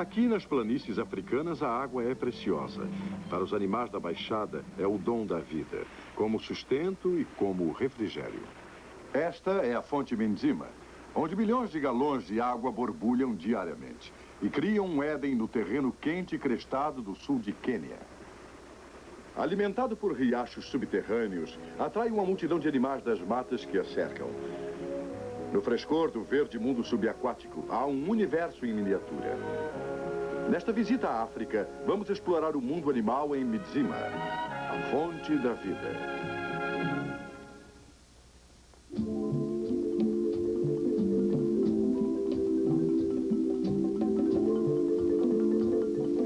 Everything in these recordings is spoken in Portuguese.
Aqui nas planícies africanas a água é preciosa. Para os animais da Baixada é o dom da vida, como sustento e como refrigério. Esta é a fonte Mindzima, onde milhões de galões de água borbulham diariamente e criam um Éden no terreno quente e crestado do sul de Quênia. Alimentado por riachos subterrâneos, atrai uma multidão de animais das matas que a cercam. No frescor do verde mundo subaquático, há um universo em miniatura. Nesta visita à África, vamos explorar o mundo animal em Mindzima, a fonte da vida.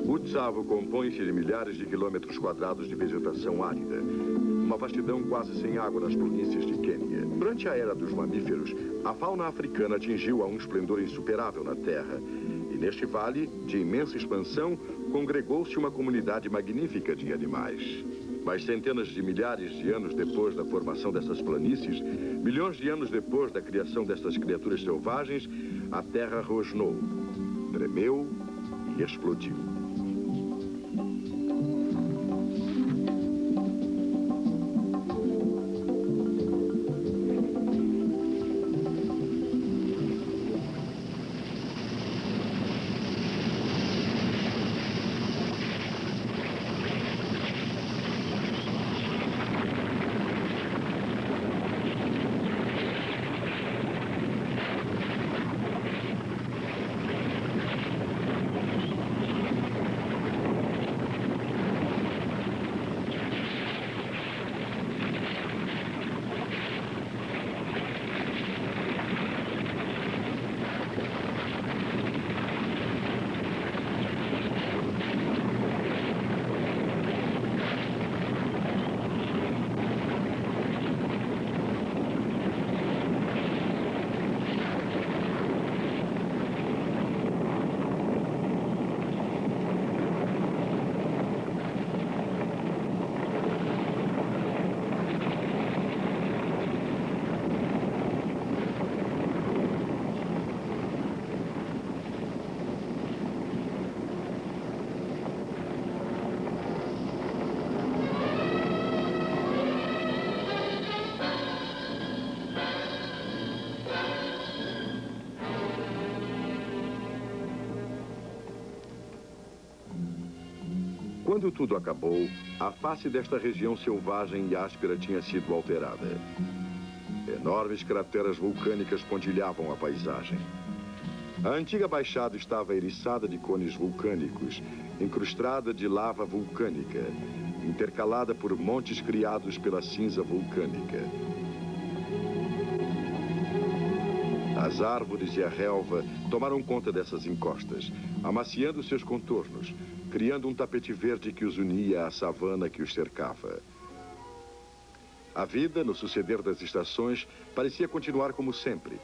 O Tsavo compõe-se de milhares de quilômetros quadrados de vegetação árida, uma vastidão quase sem água nas planícies de Quênia. Durante a era dos mamíferos, a fauna africana atingiu a um esplendor insuperável na Terra. E neste vale, de imensa expansão, congregou-se uma comunidade magnífica de animais. Mas centenas de milhares de anos depois da formação dessas planícies, milhões de anos depois da criação destas criaturas selvagens, a Terra rosnou, tremeu e explodiu. Quando tudo acabou, a face desta região selvagem e áspera tinha sido alterada. Enormes crateras vulcânicas pontilhavam a paisagem. A antiga baixada estava eriçada de cones vulcânicos, incrustada de lava vulcânica, intercalada por montes criados pela cinza vulcânica. As árvores e a relva tomaram conta dessas encostas, amaciando seus contornos, criando um tapete verde que os unia à savana que os cercava. A vida, no suceder das estações, parecia continuar como sempre.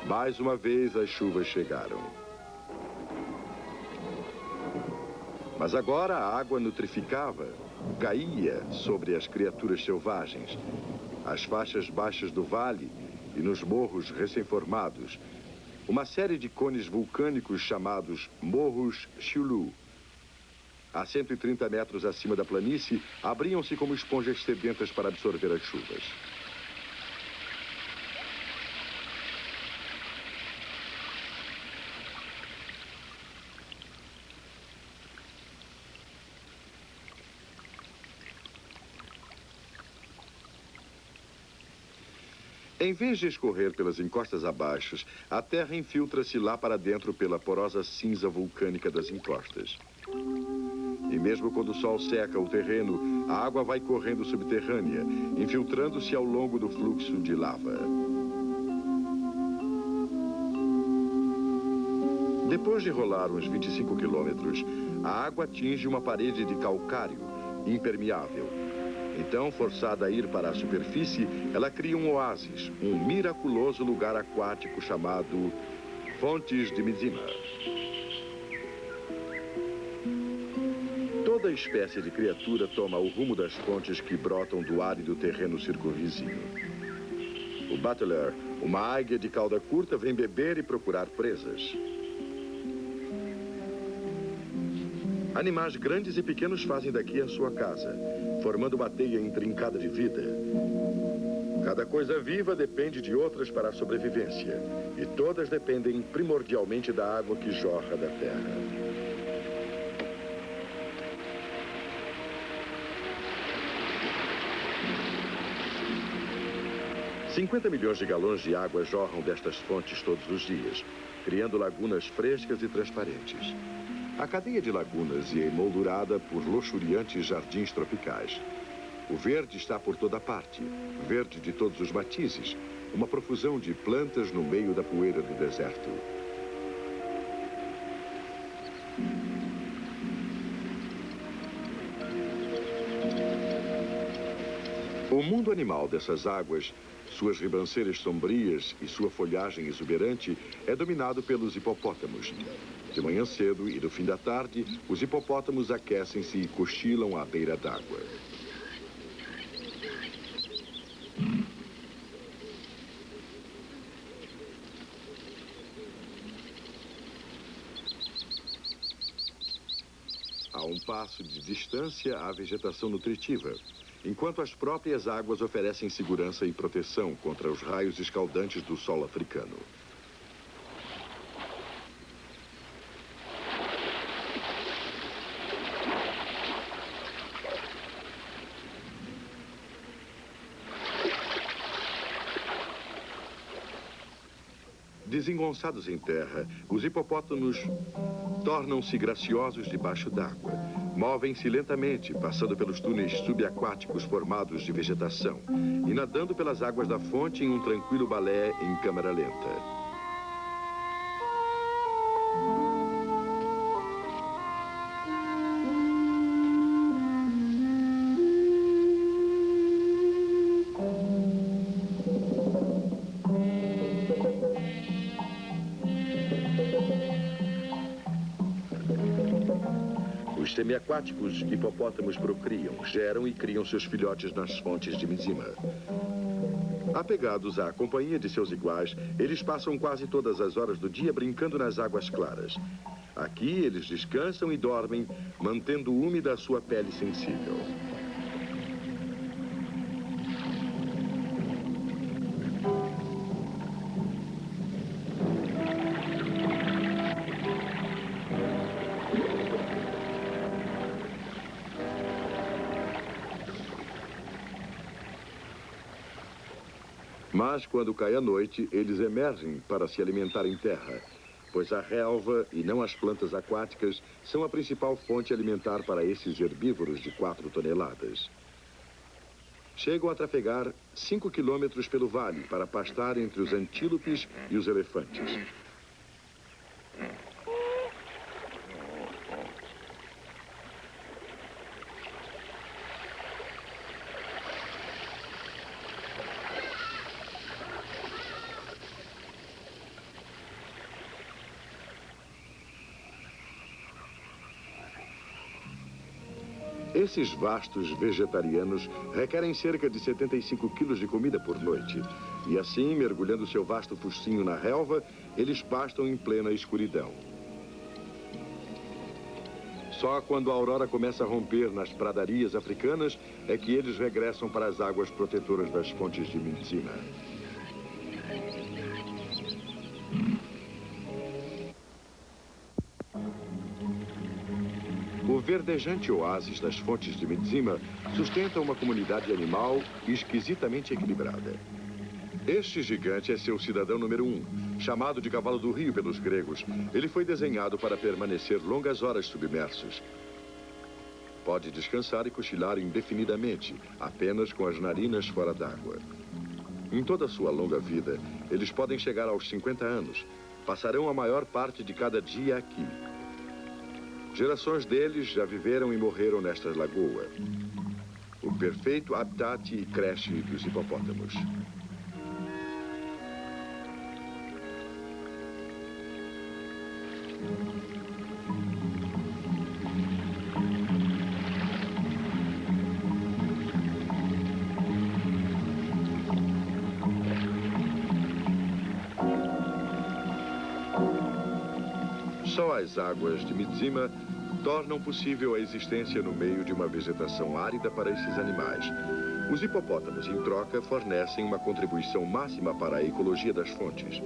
Mais uma vez as chuvas chegaram. Mas agora a água nutrificava, caía sobre as criaturas selvagens, as faixas baixas do vale e nos morros recém-formados, uma série de cones vulcânicos chamados Morros Chulu. A 130 metros acima da planície, abriam-se como esponjas sedentas para absorver as chuvas. Em vez de escorrer pelas encostas abaixo, a terra infiltra-se lá para dentro pela porosa cinza vulcânica das encostas. E mesmo quando o sol seca o terreno, a água vai correndo subterrânea, infiltrando-se ao longo do fluxo de lava. Depois de rolar uns 25 quilômetros, a água atinge uma parede de calcário, impermeável. Então, forçada a ir para a superfície, ela cria um oásis, um miraculoso lugar aquático chamado Fontes de Mindzima. Toda espécie de criatura toma o rumo das fontes que brotam do árido terreno circunvizinho. O butler, uma águia de cauda curta, vem beber e procurar presas. Animais grandes e pequenos fazem daqui a sua casa, formando uma teia intrincada de vida. Cada coisa viva depende de outras para a sobrevivência, e todas dependem primordialmente da água que jorra da terra. $50 milhões de galões de água jorram destas fontes todos os dias, criando lagunas frescas e transparentes. A cadeia de lagunas é emoldurada por luxuriantes jardins tropicais. O verde está por toda parte, verde de todos os matizes, uma profusão de plantas no meio da poeira do deserto. O mundo animal dessas águas, suas ribanceiras sombrias e sua folhagem exuberante, é dominado pelos hipopótamos. De manhã cedo e no fim da tarde, os hipopótamos aquecem-se e cochilam à beira d'água. A um passo de distância, há vegetação nutritiva, enquanto as próprias águas oferecem segurança e proteção contra os raios escaldantes do sol africano. Desengonçados em terra, os hipopótamos tornam-se graciosos debaixo d'água. Movem-se lentamente, passando pelos túneis subaquáticos formados de vegetação e nadando pelas águas da fonte em um tranquilo balé em câmera lenta. Os semiaquáticos hipopótamos procriam, geram e criam seus filhotes nas fontes de Mzima. Apegados à companhia de seus iguais, eles passam quase todas as horas do dia brincando nas águas claras. Aqui eles descansam e dormem, mantendo úmida a sua pele sensível. Mas, quando cai a noite, eles emergem para se alimentar em terra, pois a relva e não as plantas aquáticas são a principal fonte alimentar para esses herbívoros de 4 toneladas. Chegam a trafegar 5 quilômetros pelo vale para pastar entre os antílopes e os elefantes. Esses vastos vegetarianos requerem cerca de 75 quilos de comida por noite. E assim, mergulhando seu vasto focinho na relva, eles pastam em plena escuridão. Só quando a aurora começa a romper nas pradarias africanas é que eles regressam para as águas protetoras das fontes de Mzima. O verdejante oásis das fontes de Mzima sustenta uma comunidade animal esquisitamente equilibrada. Este gigante é seu cidadão número 1, chamado de cavalo do rio pelos gregos. Ele foi desenhado para permanecer longas horas submersos. Pode descansar e cochilar indefinidamente, apenas com as narinas fora d'água. Em toda a sua longa vida, eles podem chegar aos 50 anos. Passarão a maior parte de cada dia aqui. Gerações deles já viveram e morreram nesta lagoa. O perfeito habitat e creche dos hipopótamos. Só as águas de Mzima tornam possível a existência no meio de uma vegetação árida para esses animais. Os hipopótamos, em troca, fornecem uma contribuição máxima para a ecologia das fontes.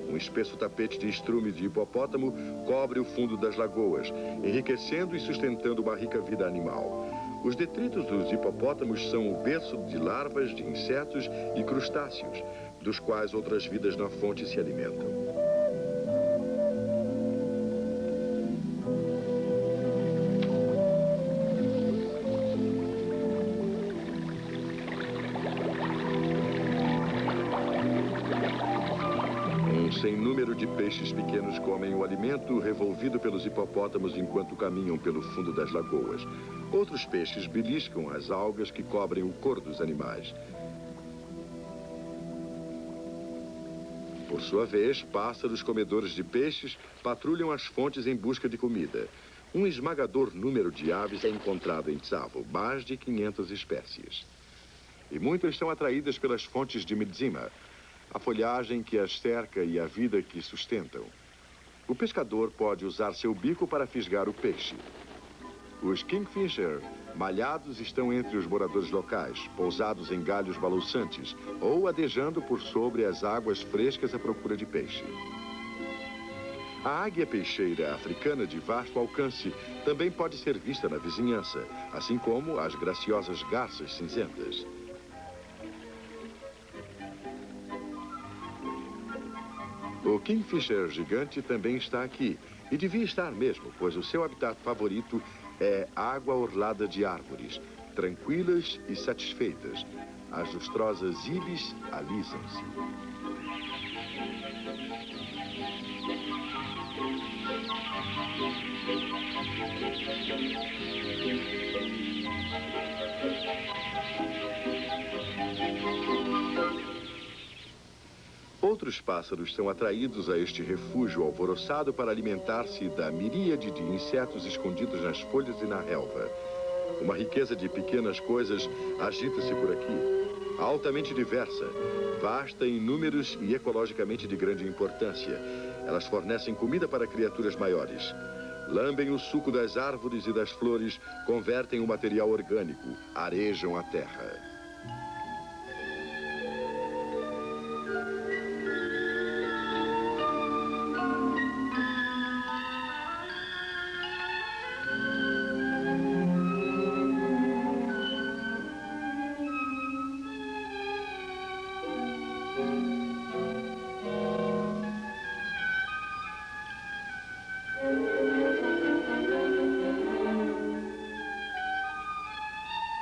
Um espesso tapete de estrume de hipopótamo cobre o fundo das lagoas, enriquecendo e sustentando uma rica vida animal. Os detritos dos hipopótamos são o berço de larvas de insetos e crustáceos, dos quais outras vidas na fonte se alimentam. Sem número de peixes pequenos comem o alimento revolvido pelos hipopótamos enquanto caminham pelo fundo das lagoas. Outros peixes beliscam as algas que cobrem o corpo dos animais. Por sua vez, pássaros comedores de peixes patrulham as fontes em busca de comida. Um esmagador número de aves é encontrado em Tsavo, mais de 500 espécies. E muitas são atraídas pelas fontes de Mdzima, a folhagem que as cerca e a vida que sustentam. O pescador pode usar seu bico para fisgar o peixe. Os kingfisher malhados estão entre os moradores locais, pousados em galhos balouçantes ou adejando por sobre as águas frescas à procura de peixe. A águia peixeira africana de vasto alcance também pode ser vista na vizinhança, assim como as graciosas garças cinzentas. O kingfisher gigante também está aqui, e devia estar mesmo, pois o seu habitat favorito é água orlada de árvores, tranquilas e satisfeitas. As lustrosas ibis alisam-se. Outros pássaros são atraídos a este refúgio alvoroçado para alimentar-se da miríade de insetos escondidos nas folhas e na relva. Uma riqueza de pequenas coisas agita-se por aqui, altamente diversa, vasta em números e ecologicamente de grande importância. Elas fornecem comida para criaturas maiores. Lambem o suco das árvores e das flores, convertem o material orgânico, arejam a terra.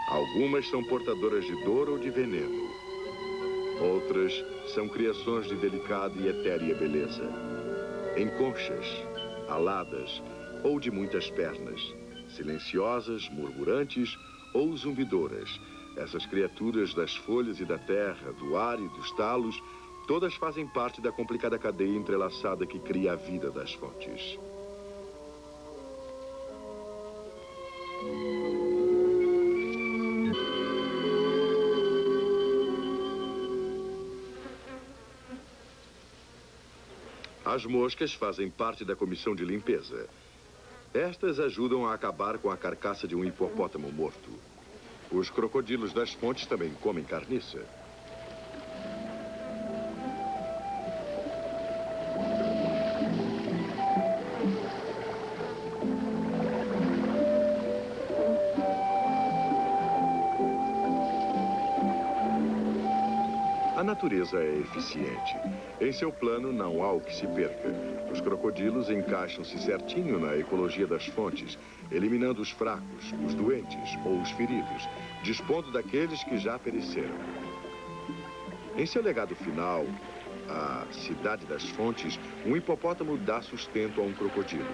Algumas são portadoras de dor ou de veneno. Outras são criações de delicada e etérea beleza. Em conchas, aladas ou de muitas pernas. Silenciosas, murmurantes ou zumbidoras. Essas criaturas das folhas e da terra, do ar e dos talos, todas fazem parte da complicada cadeia entrelaçada que cria a vida das fontes. As moscas fazem parte da comissão de limpeza. Estas ajudam a acabar com a carcaça de um hipopótamo morto. Os crocodilos das fontes também comem carniça. A natureza é eficiente. Em seu plano não há o que se perca. Os crocodilos encaixam-se certinho na ecologia das fontes, eliminando os fracos, os doentes ou os feridos, dispondo daqueles que já pereceram. Em seu legado final, a cidade das fontes, um hipopótamo dá sustento a um crocodilo.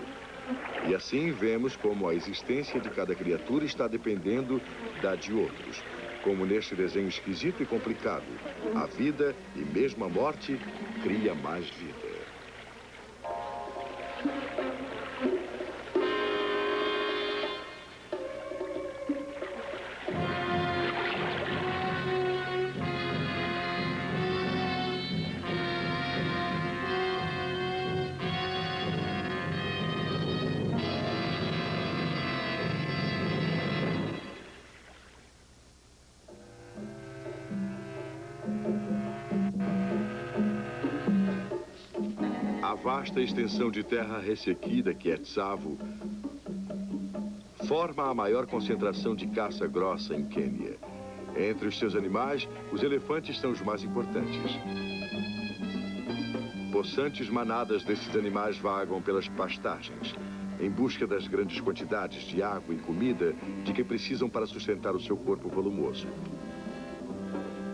E assim vemos como a existência de cada criatura está dependendo da de outros. Como neste desenho esquisito e complicado, a vida e mesmo a morte cria mais vida. vasta extensão de terra ressequida que é Tsavo forma a maior concentração de caça grossa em Quênia. Entre os seus animais, os elefantes são os mais importantes. Possantes manadas desses animais vagam pelas pastagens, em busca das grandes quantidades de água e comida de que precisam para sustentar o seu corpo volumoso.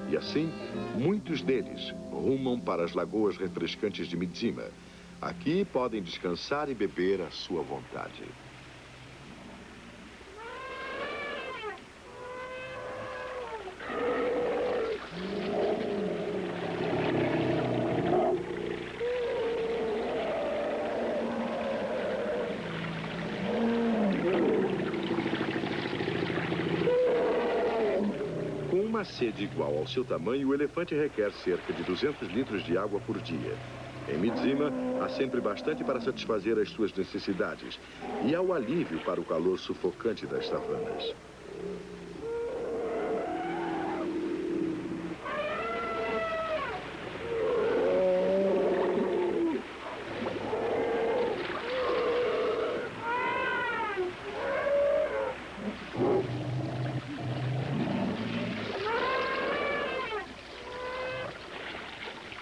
E assim, muitos deles rumam para as lagoas refrescantes de Midzima. Aqui podem descansar e beber à sua vontade. Com uma sede igual ao seu tamanho, o elefante requer cerca de 200 litros de água por dia. Em Midzima, há sempre bastante para satisfazer as suas necessidades e há o alívio para o calor sufocante das savanas.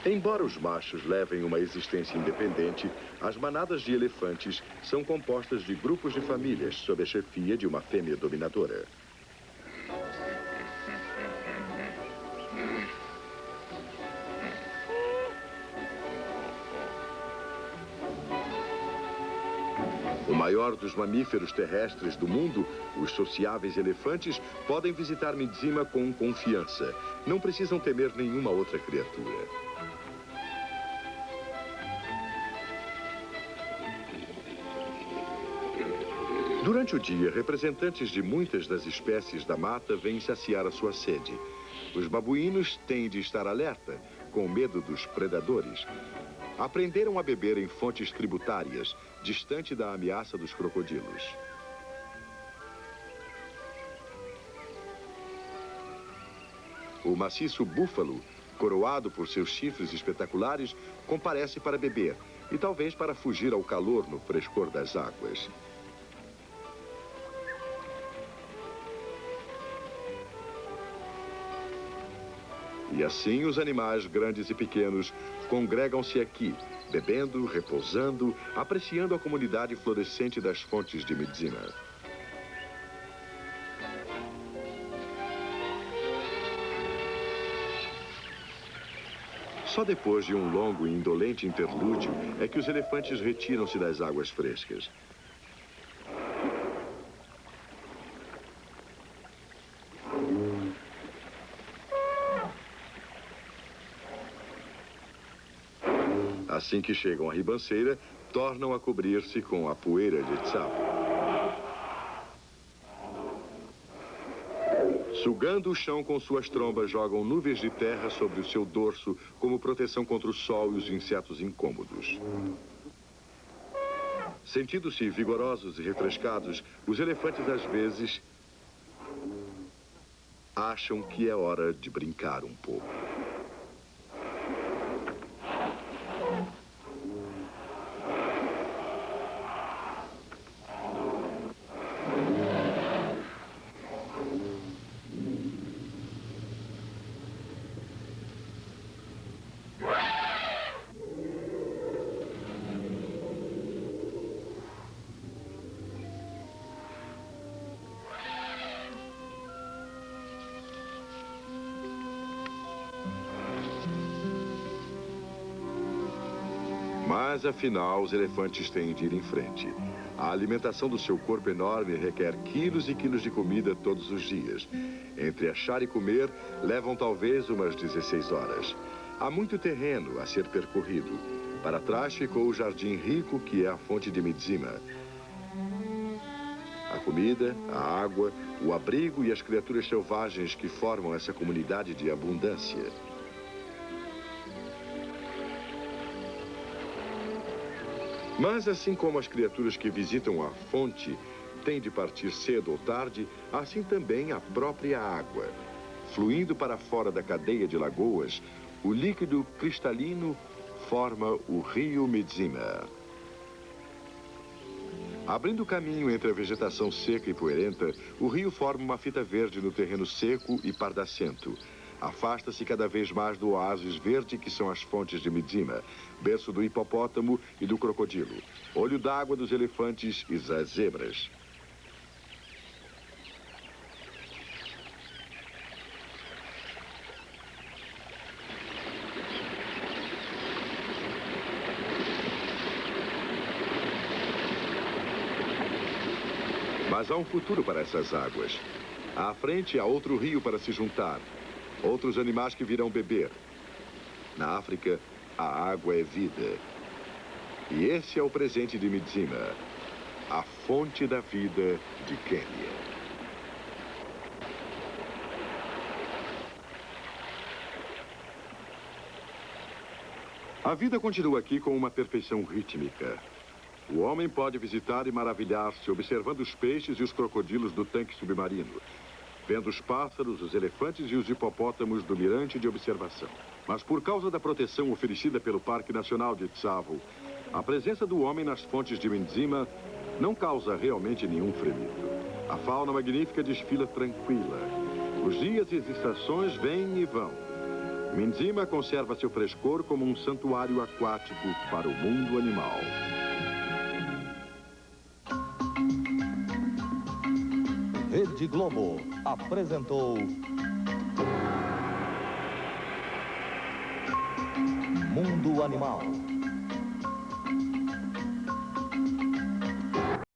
Embora os machos levem uma existência independente, as manadas de elefantes são compostas de grupos de famílias sob a chefia de uma fêmea dominadora. O maior dos mamíferos terrestres do mundo, os sociáveis elefantes, podem visitar Midzima com confiança. Não precisam temer nenhuma outra criatura. Durante o dia, representantes de muitas das espécies da mata vêm saciar a sua sede. Os babuínos têm de estar alerta, com medo dos predadores. Aprenderam a beber em fontes tributárias, distante da ameaça dos crocodilos. O maciço búfalo, coroado por seus chifres espetaculares, comparece para beber e talvez para fugir ao calor no frescor das águas. E assim os animais grandes e pequenos congregam-se aqui, bebendo, repousando, apreciando a comunidade florescente das fontes de Midzima. Só depois de um longo e indolente interlúdio é que os elefantes retiram-se das águas frescas. Assim que chegam à ribanceira, tornam a cobrir-se com a poeira de Tsavo. Sugando o chão com suas trombas, jogam nuvens de terra sobre o seu dorso como proteção contra o sol e os insetos incômodos. Sentindo-se vigorosos e refrescados, os elefantes às vezes acham que é hora de brincar um pouco. Mas, afinal, os elefantes têm de ir em frente. A alimentação do seu corpo enorme requer quilos e quilos de comida todos os dias. Entre achar e comer, levam talvez umas 16 horas. Há muito terreno a ser percorrido. Para trás ficou o jardim rico, que é a fonte de Midzima. A comida, a água, o abrigo e as criaturas selvagens que formam essa comunidade de abundância. Mas assim como as criaturas que visitam a fonte têm de partir cedo ou tarde, assim também a própria água. Fluindo para fora da cadeia de lagoas, o líquido cristalino forma o rio Midzima. Abrindo caminho entre a vegetação seca e poeirenta, o rio forma uma fita verde no terreno seco e pardacento. Afasta-se cada vez mais do oásis verde que são as fontes de Midzima, berço do hipopótamo e do crocodilo, olho d'água dos elefantes e das zebras. Mas há um futuro para essas águas. À frente há outro rio para se juntar. Outros animais que virão beber. Na África, a água é vida. E esse é o presente de Midzima, a fonte da vida de Quênia. A vida continua aqui com uma perfeição rítmica. O homem pode visitar e maravilhar-se observando os peixes e os crocodilos do tanque submarino, vendo os pássaros, os elefantes e os hipopótamos do mirante de observação. Mas por causa da proteção oferecida pelo Parque Nacional de Tsavo, a presença do homem nas fontes de Midzima não causa realmente nenhum fremito. A fauna magnífica desfila tranquila. Os dias e as estações vêm e vão. Midzima conserva seu frescor como um santuário aquático para o mundo animal. Rede Globo apresentou Mundo Animal.